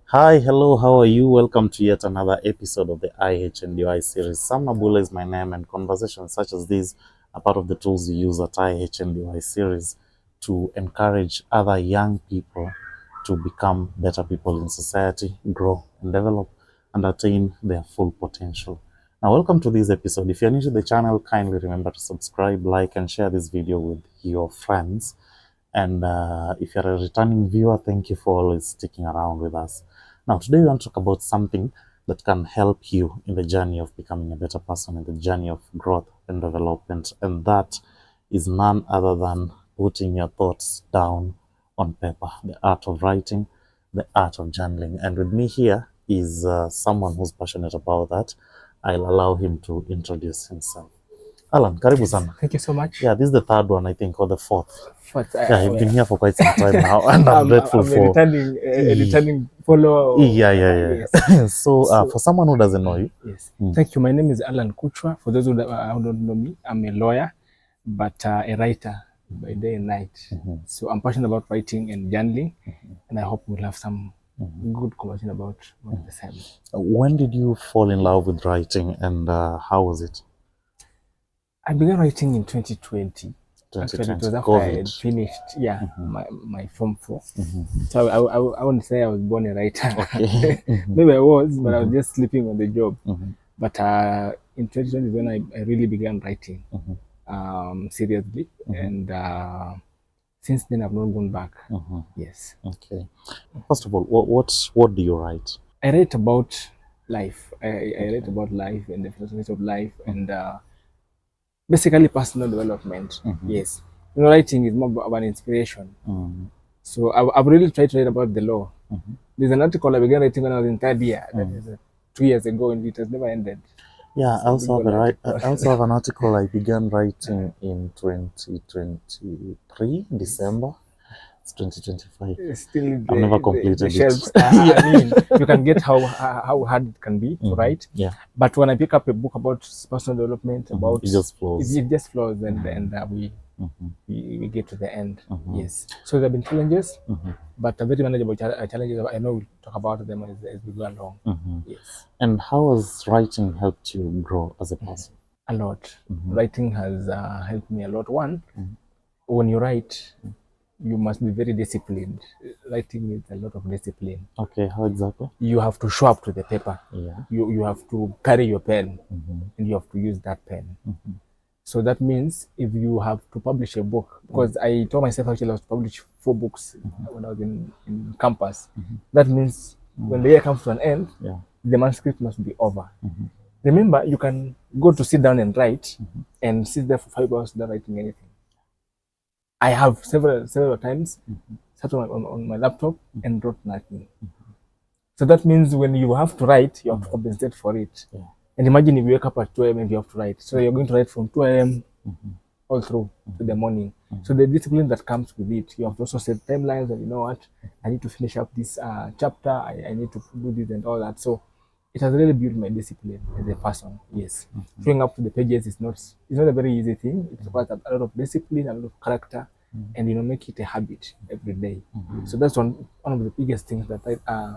Hi, hello, how are you? Welcome to yet another episode of the IHNDY series. Sam Nabula is my name, and conversations such as these are part of the tools we use at IHNDY series to encourage other young people to become better people in society, grow and develop and attain their full potential. Now, welcome to this episode. If you're new to the channel, kindly remember to subscribe, like, and share this video with your friends. And if you're a returning viewer, thank you for always sticking around with us. Now, today we want to talk about something that can help you in the journey of becoming a better person, in the journey of growth and development. And that is none other than putting your thoughts down on paper, the art of writing, the art of journaling. And with me here is someone who's passionate about that. I'll allow him to introduce himself. Alan, karibu sana. Thank you so much. Yeah, this is the third one, I think, or the fourth. But, Yeah, you've been here for quite some time now, and I'm grateful I'm for. a returning follower. Yeah. Yes. So, for someone who doesn't know you, yes. Thank you. My name is Alan Kuchwa. For those who don't know me, I'm a lawyer, but a writer by day and night. So I'm passionate about writing and journaling, and I hope we'll have some good conversation about the same. When did you fall in love with writing, and how was it? I began writing in 2020. Actually, it was after I had finished, my Form 4. So I wouldn't say I was born a writer. Okay. Maybe I was, but I was just sleeping on the job. But in 2020 is when I really began writing seriously. And since then, I've not gone back. Yes. Okay. First of all, what do you write? I write about life. I write about life and the philosophy of life and basically personal development. Yes. Writing is more of an inspiration. So I've really tried to write about the law. There's an article I began writing when I was in third year. That is 2 years ago, and it has never ended. Yeah, I also have an article I began writing in 2023, December. It's 2025. Still I've never completed it. I mean, you can get how hard it can be to write. Yeah. But when I pick up a book about personal development, about it just flows. It just flows, and we get to the end. Yes. So there have been challenges, but a very manageable challenges. I know we'll talk about them as we go along. Yes. And how has writing helped you grow as a person? A lot. Writing has helped me a lot. One, when you write, you must be very disciplined. Writing needs a lot of discipline. Okay, how exactly? You have to show up to the paper. Yeah. You have to carry your pen, and you have to use that pen. So that means if you have to publish a book, because I told myself actually I was to publish 4 books when I was in campus. That means when the year comes to an end, the manuscript must be over. Remember, you can go to sit down and write and sit there for 5 hours without writing anything. I have several times sat on my laptop and wrote nothing. So that means when you have to write, you have to compensate for it. And imagine if you wake up at 2 a.m. and you have to write. So you're going to write from 2 a.m. all through to the morning. So the discipline that comes with it, you have to also set timelines and you know what, I need to finish up this chapter, I need to do this and all that. So it has really built my discipline as a person. Yes. Showing up to the pages is not a very easy thing. It requires a lot of discipline, a lot of character, and make it a habit every day. So that's one of the biggest things that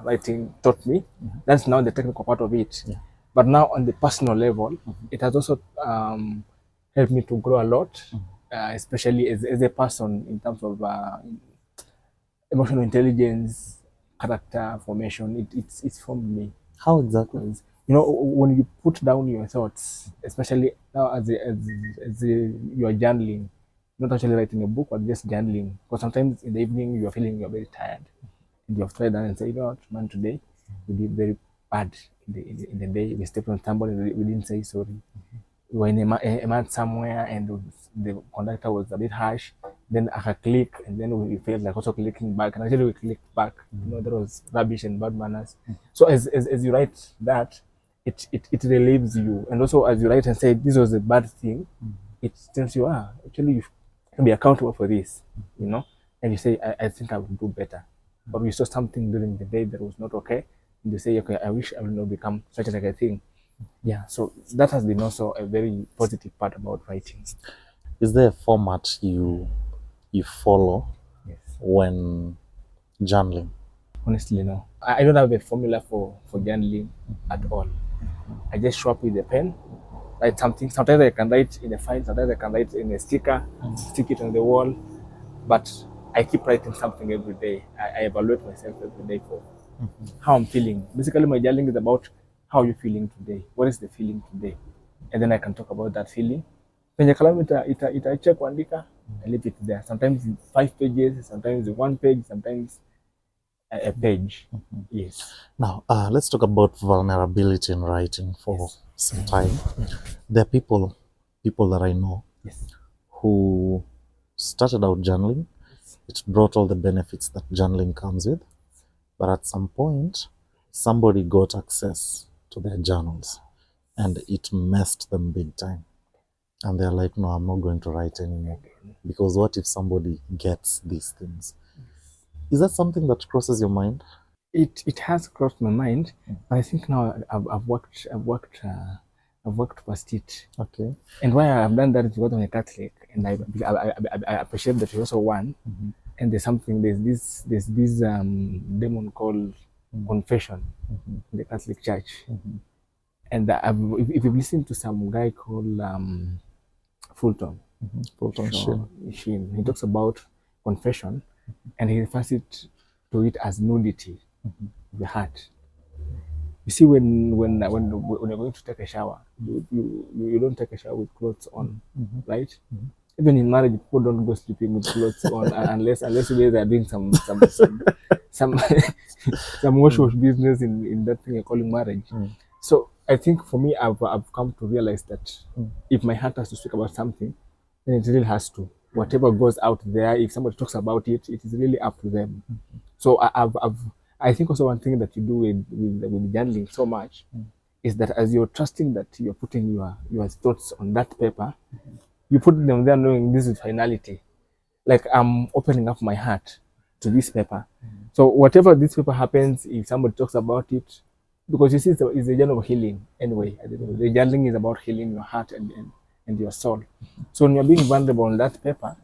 writing taught me. That's now the technical part of it. But now on the personal level, it has also helped me to grow a lot, especially as a person in terms of emotional intelligence, character formation. It's formed me. How exactly? When you put down your thoughts, especially now as you are journaling, not actually writing a book, but just journaling. Because sometimes in the evening you are feeling you're very tired, and you have tried and say, you know what, man, today we did very bad in the day. We stepped on stumble and we didn't say sorry. We were in a mad somewhere, and the conductor was a bit harsh. Then I click, and then we felt like also clicking back, and actually we clicked back. There was rubbish and bad manners. So as you write that, it relieves you, and also as you write and say this was a bad thing, it tells you, actually you can be accountable for this, and you say, I think I will do better. Or you saw something during the day that was not okay, and you say, okay, I wish I will not become such a thing. Yeah, so that has been also a very positive part about writing. Is there a format you follow Yes. when journaling? Honestly, no. I don't have a formula for journaling at all. I just show up with a pen, write something. Sometimes I can write in a file, sometimes I can write in a sticker, stick it on the wall. But I keep writing something every day. I evaluate myself every day for how I'm feeling. Basically, my journaling is about how you're feeling today. What is the feeling today? And then I can talk about that feeling. Kwenye kalamu itaicha kuandika, I leave it there. Sometimes it's 5 pages, sometimes it's 1 page, sometimes a page. Yes. Now, let's talk about vulnerability in writing for some time. There are people that I know who started out journaling. It brought all the benefits that journaling comes with. But at some point, somebody got access to their journals and it messed them big time. And they're like, no, I'm not going to write anymore. Because what if somebody gets these things? Is that something that crosses your mind? It has crossed my mind, but I think now I've worked past it. Okay. And why I've done that is because I'm a Catholic, and I appreciate that you're also one. And there's this demon called confession in the Catholic Church. And if you've listened to some guy called Fulton Sheen, he talks about confession, and he refers to it as nudity of the heart. You see, when you're going to take a shower, you don't take a shower with clothes on, right? Even in marriage, people don't go sleeping with clothes on unless you guys are doing some wash business in that thing you're calling marriage. So I think for me, I've come to realize that if my heart has to speak about something, then it really has to. Whatever goes out there, if somebody talks about it, it is really up to them. So I think also one thing that you do with journaling so much is that as you're trusting that you're putting your thoughts on that paper, you put them there knowing this is finality. Like I'm opening up my heart to this paper. So whatever this paper happens, if somebody talks about it, because you see it's a journey of healing anyway. The journaling is about healing your heart and your soul. So when you're being vulnerable on that paper,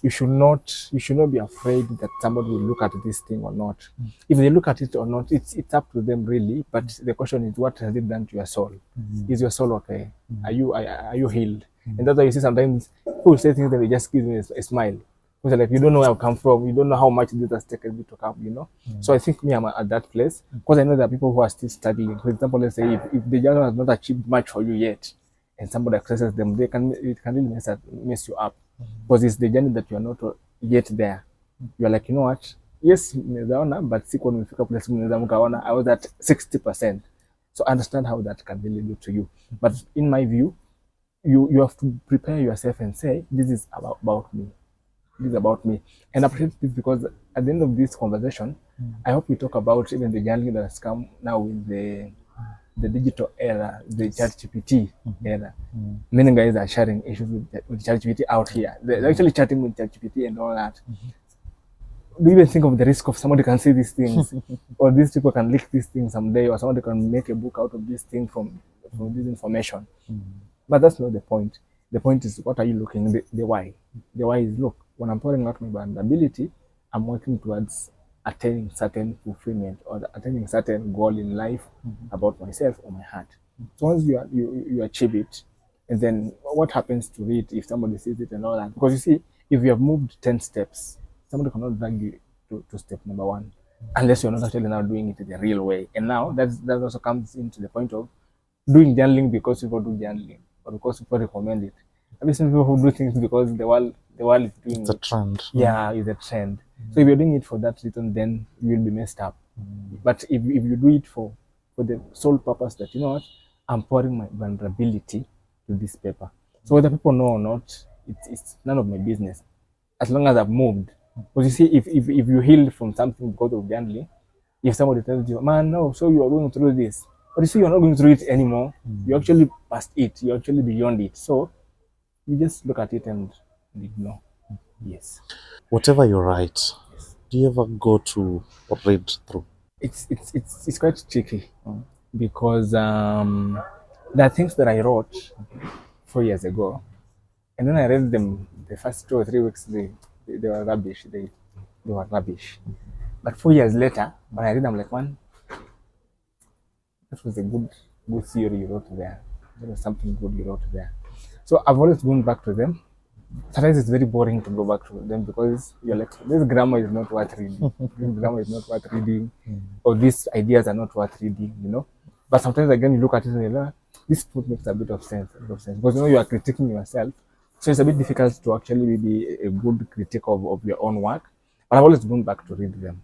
you should not be afraid that somebody will look at this thing or not. If they look at it or not, it's up to them really. But the question is, what has it done to your soul? Is your soul okay? Are you healed? And that's why you see sometimes people say things and they just give me a smile. Because like, you don't know where I've come from, you don't know how much this has taken me to come, you know. So I think me, I'm at that place because I know there are people who are still struggling. For example, let's say if the journal has not achieved much for you yet, and somebody accesses them, it can really mess you up because it's the journey that you are not yet there. You are like, you know what? Yes, but when we pick up place, I was at 60%. So I understand how that can really do to you. But in my view, you have to prepare yourself and say, this is about me. This is about me. And I appreciate this because at the end of this conversation, I hope we talk about even the journey that has come now with the digital era, the ChatGPT era. Many guys are sharing issues with ChatGPT out here. They're actually chatting with ChatGPT and all that. Do you even think of the risk of somebody can see these things, or these people can leak these things someday, or somebody can make a book out of this thing from this information? But that's not the point. The point is, what are you looking? The why. The why is, look, when I'm pouring out my vulnerability, I'm working towards attaining certain fulfillment or attaining certain goal in life about myself or my heart. So once you achieve it, and then what happens to it if somebody sees it and all that? Because you see, if you have moved 10 steps, somebody cannot drag you to step number 1 unless you're not actually now doing it the real way. And now that also comes into the point of doing journaling because people do journaling or because people recommend it. I've seen people who do things because the world is doing It's a trend. Yeah, it's a trend. So if you're doing it for that reason, then you will be messed up. But if you do it for the sole purpose that, you know what, I'm pouring my vulnerability to this paper. So whether people know or not, it's none of my business. As long as I've moved. Because you see, if you healed from something because of journaling, if somebody tells you, man, no, so you are going through this, but you see, you're not going through it anymore. You're actually past it. You're actually beyond it. So you just look at it and ignore. Yes. Whatever you write, do you ever go to read through? It's quite tricky because there are things that I wrote 4 years ago, and then I read them the first 2 or 3 weeks. They were rubbish. They were rubbish. But 4 years later, when I read, I'm like, man, that was a good theory you wrote there. There was something good you wrote there. So I've always gone back to them. Sometimes it's very boring to go back to them because you're like, this grammar is not worth reading. This grammar is not worth reading, or these ideas are not worth reading, you know. But sometimes again, you look at it and you're like, this book makes a bit of sense, because you know you are critiquing yourself. So it's a bit difficult to actually be a good critic of your own work. But I've always gone back to read them.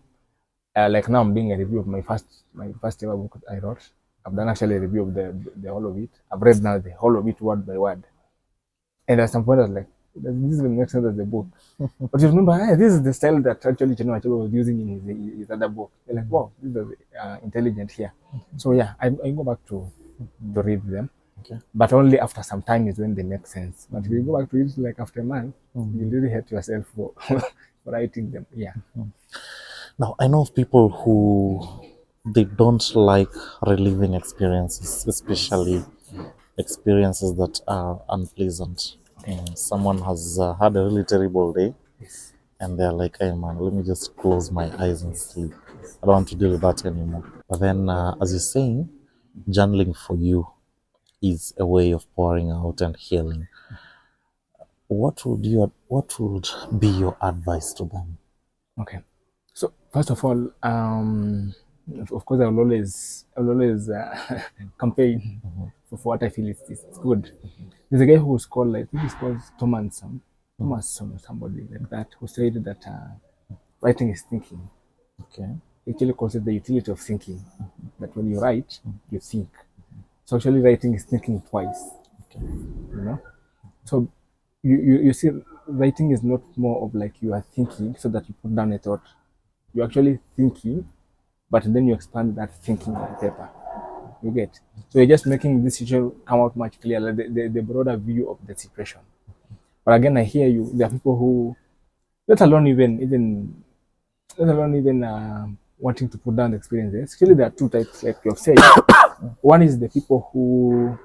Like now, I'm doing a review of my first ever book I wrote. I've done actually a review of the whole of it. I've read now the whole of it word by word. And at some point, I was like, this will make sense as a book. But you remember, this is the style that actually Chinua Achebe was using in his other book. You're like, wow, this is intelligent here. So yeah, I go back to read them. Okay. But only after some time is when they make sense. But if you go back to it like after a month, you really hate yourself for, for writing them. Yeah. Now, I know of people who they don't like reliving experiences, especially experiences that are unpleasant. Someone has had a really terrible day, Yes. and they're like, hey man, let me just close my eyes and sleep. I don't want to deal with that anymore. But then, as you're saying, journaling for you is a way of pouring out and healing. What would be your advice to them? Okay. So first of all, of course, I will always campaign for what I feel is good. There's a guy who was called, I think he's called Thomason or somebody like that, who said that writing is thinking. Okay. He actually calls it the utility of thinking. That when you write, you think. So actually, writing is thinking twice. Okay. You know. So you see, writing is not more of like you are thinking so that you put down a thought. You're actually thinking, but then you expand that thinking on paper. You get. So you're just making this situation come out much clearer, the broader view of the situation. But again, I hear you. There are people who, let alone wanting to put down the experiences. Actually, there are two types, like you have said. One is the people who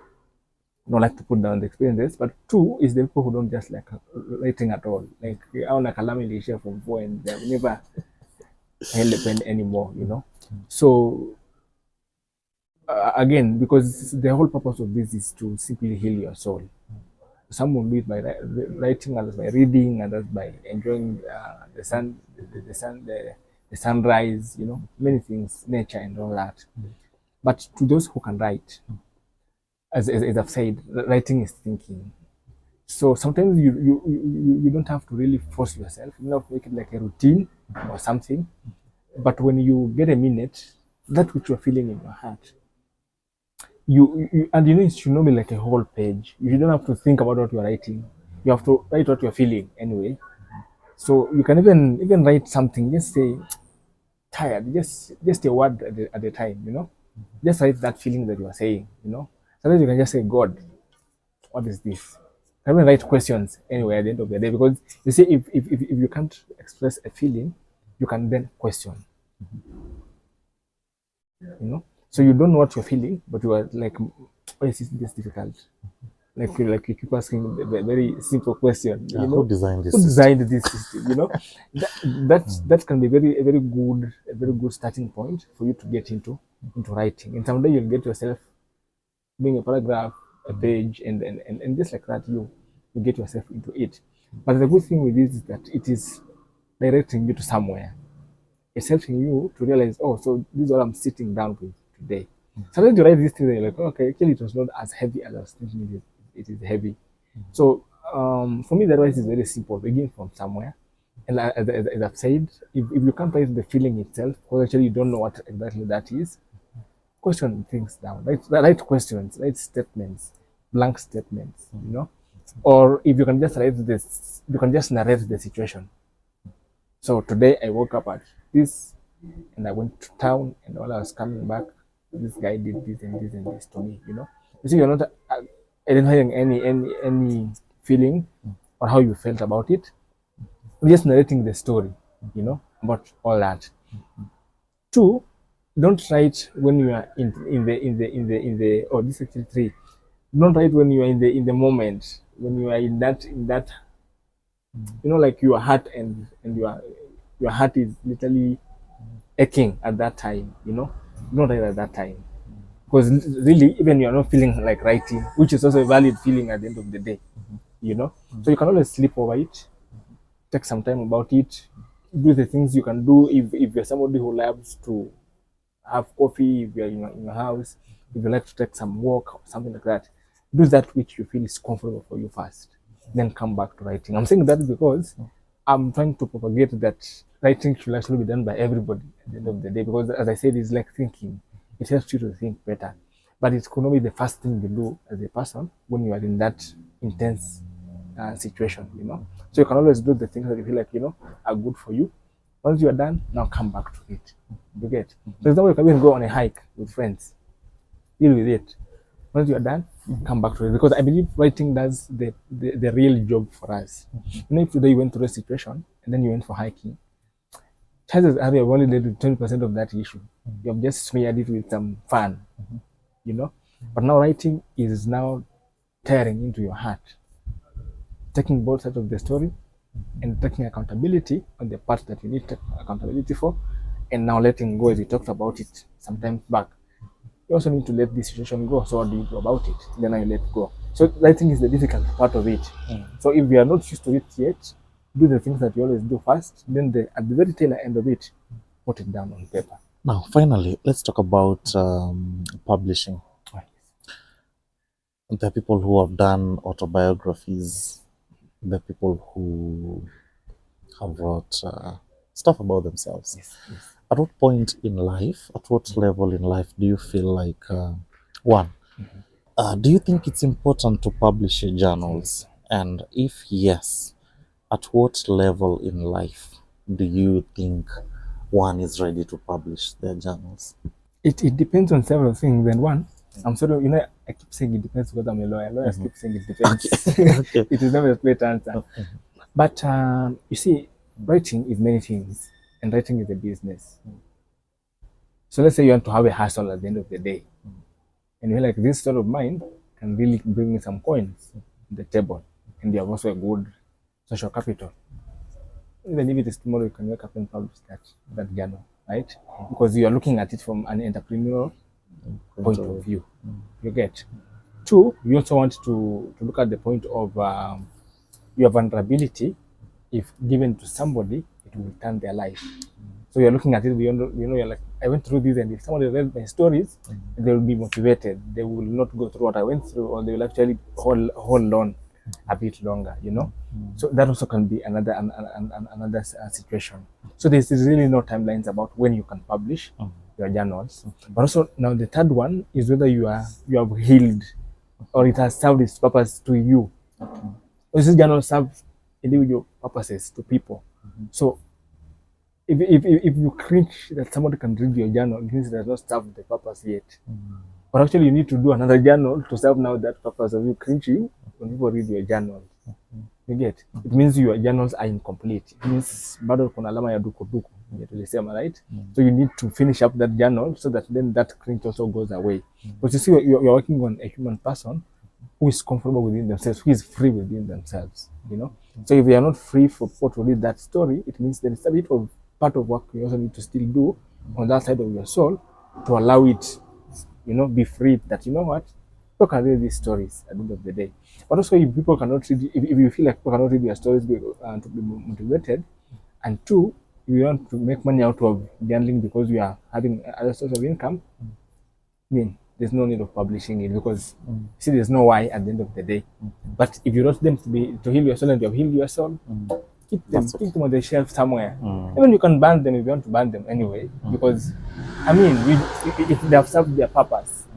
don't like to put down the experiences, but two is the people who don't just like writing at all. Like I want a calamity share from 4 and they've never held a pen anymore, you know. So again, because the whole purpose of this is to simply heal your soul. Some will do it by writing, others by reading, others by enjoying the sunrise, you know, many things, nature and all that. But to those who can write, as I've said, writing is thinking. So sometimes you don't have to really force yourself. You don't have to make it like a routine or something. But when you get a minute, that which you're feeling in your heart, and you know, it should not be like a whole page. You don't have to think about what you're writing. You have to write what you're feeling anyway. So you can even write something. Just say tired. Just a word at a time. You know, just write that feeling that you are saying. You know, sometimes you can just say, God, what is this? You can even write questions anyway at the end of the day, because you see, if you can't express a feeling, you can then question. You know, so you don't know what you're feeling, but you are like, why is this difficult? Like you keep asking a very simple question. Yeah, you know, who designed this who system? designed this system? You know, that can be a very good starting point for you to get into writing. And someday you'll get yourself doing a paragraph, a page, and just like that, you get yourself into it. But the good thing with this is that it is directing you to somewhere. It's helping you to realize, oh, so this is what I'm sitting down with today. Sometimes you write these things and you're like, okay, actually it was not as heavy as I was thinking it is heavy. So for me, the advice is very simple. Begin from somewhere. And as I've said, if you can't write the feeling itself, because actually you don't know what exactly that is, question things down. Write questions, write statements, blank statements, you know. Or if you can just write this, you can just narrate the situation. So today I woke up at this and I went to town, and while I was coming back, this guy did this and this and this to me, you know. You see, you're not identifying any feeling or how you felt about it. You're just narrating the story, you know, about all that. Two, don't write when you are in the oh, this is actually three. Don't write when you are in the moment, when you are in that you know, like your heart and your heart is literally aching at that time, you know, don't write at that time. Because really, even you're not feeling like writing, which is also a valid feeling at the end of the day, you know. So you can always sleep over it, take some time about it, do the things you can do if you're somebody who loves to have coffee, if you're in your house, if you like to take some walk or something like that, do that which you feel is comfortable for you first, then come back to writing. I'm saying that because I'm trying to propagate that writing should actually be done by everybody at the end of the day, because as I said, it's like thinking. It helps you to think better. But it could not be the first thing you do as a person when you are in that intense situation, you know. So you can always do the things that you feel like, you know, are good for you. Once you are done, now come back to it. You get? For example, you can even go on a hike with friends. Deal with it. Once you are done, come back to it. Because I believe writing does the real job for us. You know, if today you went through a situation and then you went for hiking, chances are you have only dealt with 20% of that issue. You have just smeared it with some fun, you know. But now writing is now tearing into your heart, taking both sides of the story and taking accountability on the part that you need accountability for, and now letting go, as we talked about it sometimes back. You also need to let the situation go. So what do you do about it? Then I let go. So writing is the difficult part of it. So if you are not used to it yet, do the things that you always do first. Then at the very tail end of it, put it down on paper. Now, finally, let's talk about publishing. There are people who have done autobiographies. There are people who have wrote stuff about themselves. Yes. At what point in life, at what level in life do you feel like, one, do you think it's important to publish your journals? And if yes, at what level in life do you think one is ready to publish their journals? It depends on several things. And one, I'm sort of, you know, I keep saying it depends because I'm a lawyer. Lawyers keep saying it depends. Okay. It is never a straight answer. But you see, writing is many things, and writing is a business. So let's say you want to have a hustle at the end of the day, and you're like, this sort of mind can really bring in some coins on the table, and you have also a good social capital. Even if it is tomorrow, you can wake up and publish that journal, right? Because you are looking at it from an entrepreneurial point of view. You get? Two, you also want to look at the point of your vulnerability. If given to somebody, it will turn their life. So you're looking at it beyond, you know, you're like, I went through this, and if somebody read my stories, they will be motivated. They will not go through what I went through, or they will actually hold on a bit longer, you know. So that also can be another situation. So there's really no timelines about when you can publish your journals. But also now the third one is whether you have healed, or it has served its purpose to you. Or this journal serve individual purposes to people. So if you cringe that somebody can read your journal, it means it has not served the purpose yet. But actually you need to do another journal to serve now that purpose of you cringing when people read your journal. You get? It means your journals are incomplete. It means bado kuna alama ya duku tulisema, right? So you need to finish up that journal so that then that cringe also goes away. But you see, you're working on a human person who is comfortable within themselves, who is free within themselves, you know. So if they are not free for people to read that story, it means there is a bit of part of work you also need to still do on that side of your soul to allow it, you know, be free that, you know what, people can read these stories at the end of the day. But also if people cannot read, if you feel like people cannot read your stories to be motivated, and two, you want to make money out of journaling because you are having other source of income, I mean, there's no need of publishing it, because see, there's no why at the end of the day. But if you want them to heal your soul, and you have healed your soul, keep them on the shelf somewhere. Even you can ban them if you want to ban them anyway, because I mean, if they have served their purpose,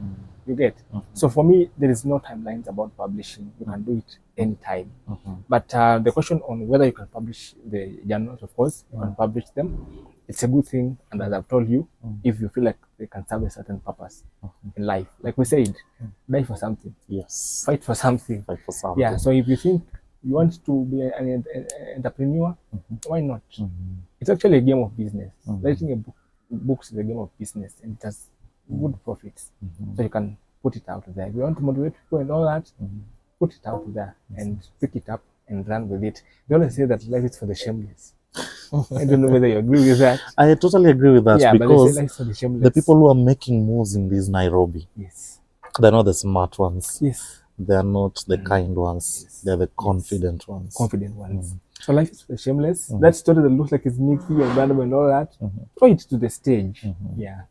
you get. So for me, there is no timelines about publishing. You can do it anytime. But the question on whether you can publish the journals, of course, you can publish them. It's a good thing, and as I've told you, if you feel like they can serve a certain purpose in life, like we said, die for something. Yes. Fight for something. Fight for something. Yeah. So if you think you want to be an entrepreneur, why not? It's actually a game of business. Writing a book is a game of business, and it has good profits. So you can put it out there. If you want to motivate people and all that, put it out there and pick it up and run with it. They always say that life is for the shameless. I don't know whether you agree with that. I totally agree with that, Yeah, but they say because life's for the shameless. the people who are making moves in this Nairobi, Yes. they're not the smart ones. Yes. They're not the kind ones. Yes. They're the confident ones. Confident ones. So life is for the shameless. That story that looks like it's sneaky and random and all that, throw it to the stage. Yeah.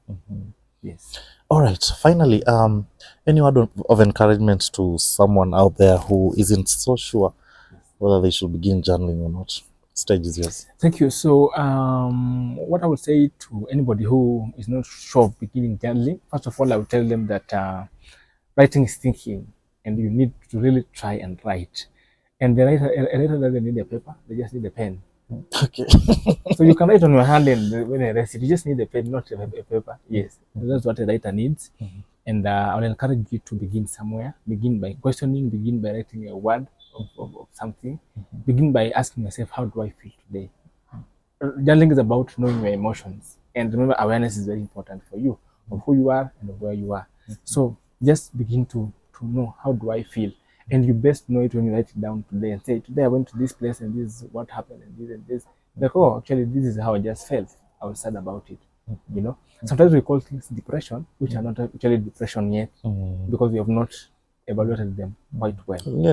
Yes. All right. Finally, any word of encouragement to someone out there who isn't so sure whether they should begin journaling or not? Stage is yours. Thank you. So, what I would say to anybody who is not sure of beginning journaling, first of all, I would tell them that writing is thinking, and you need to really try and write. And a writer doesn't need a paper; they just need a pen. Okay. So you can write on your hand, and when I rest it, you just need a pen, not a paper. Yes, that's what a writer needs. And I will encourage you to begin somewhere. Begin by questioning. Begin by writing a word of something. Begin by asking yourself, how do I feel today? Journaling is about knowing your emotions. And remember, awareness is very important for you, of who you are and of where you are. So just begin to know, how do I feel? And you best know it when you write it down today and say, today I went to this place and this is what happened and this and this. Like, oh, actually, this is how I just felt. I was sad about it. You know, sometimes we call things depression, which are not actually depression yet, because we have not evaluated them quite well. Yeah,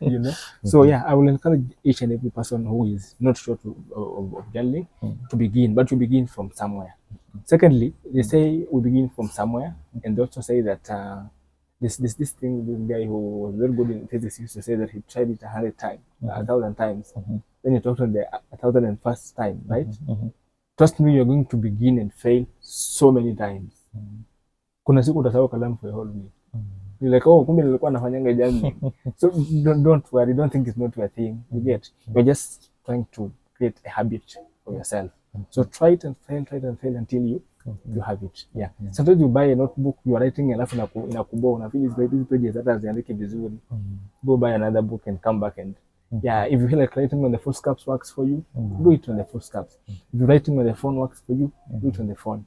you know. So yeah, I will encourage each and every person who is not sure of journaling to begin, but you begin from somewhere. Secondly, they say we begin from somewhere, and they also say that this thing, this guy who was very good in physics used to say that he tried it 100 times, 1,000 times. Then you talk to the 1,001st time, right? Trust me, you're going to begin and fail so many times. Kuna siku utasahau kalamu for a whole week. You're like, oh, kumbe nilikuwa nafanyanga journaling. So don't worry, don't think it's not your thing. You get, you're just trying to create a habit for yourself. So try it and fail until you have it. Yeah. Sometimes you buy a notebook, you are writing alafu inakuboa, unafeel these pages hata haziandiki vizuri. Go buy another book and come back and yeah, if you feel like writing on the foolscaps works for you, do it on the foolscaps. If writing on the phone works for you, do it on the phone.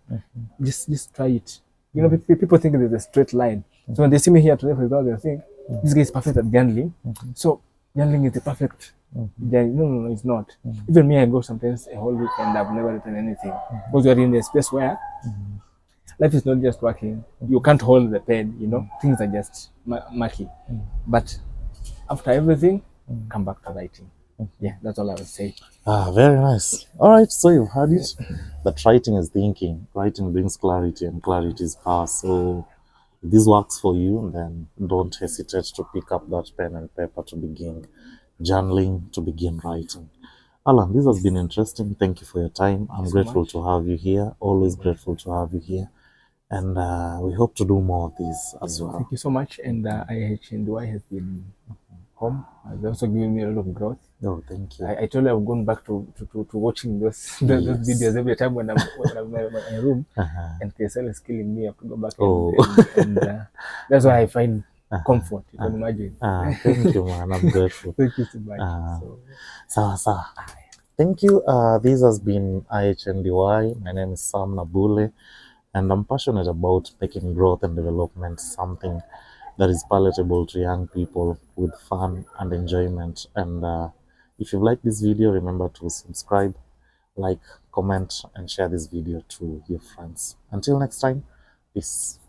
Just try it. You know, people think there's a straight line. So when they see me here today, for example, they think this guy is perfect at journaling. So journaling is the perfect. No, it's not. Even me, I go sometimes a whole week and I've never written anything, because you're in a space where life is not just working. You can't hold the pen. You know, things are just murky. But after everything, come back to writing. Yeah, that's all I would say. Very nice. All right, so you've heard it. That writing is thinking. Writing brings clarity, and clarity is power. So if this works for you, then don't hesitate to pick up that pen and paper to begin journaling, to begin writing. Alan, this has been interesting. Thank you for your time. I'm grateful to have you here. Always grateful to have you here. And we hope to do more of this as well. Thank you so much. And IHNDY has been home. It's also given me a lot of growth. Oh, thank you. I told you I've gone back to watching those videos every time when I'm in my room, and KSL is killing me. I have to go back and that's why I find comfort. You can imagine. Thank you, man. I'm grateful. Thank you so much. Sawa. Thank you. This has been IHNDY. My name is Sam Nabule, and I'm passionate about making growth and development something that is palatable to young people with fun and enjoyment. And if you like this video, remember to subscribe, like, comment, and share this video to your friends. Until next time, peace.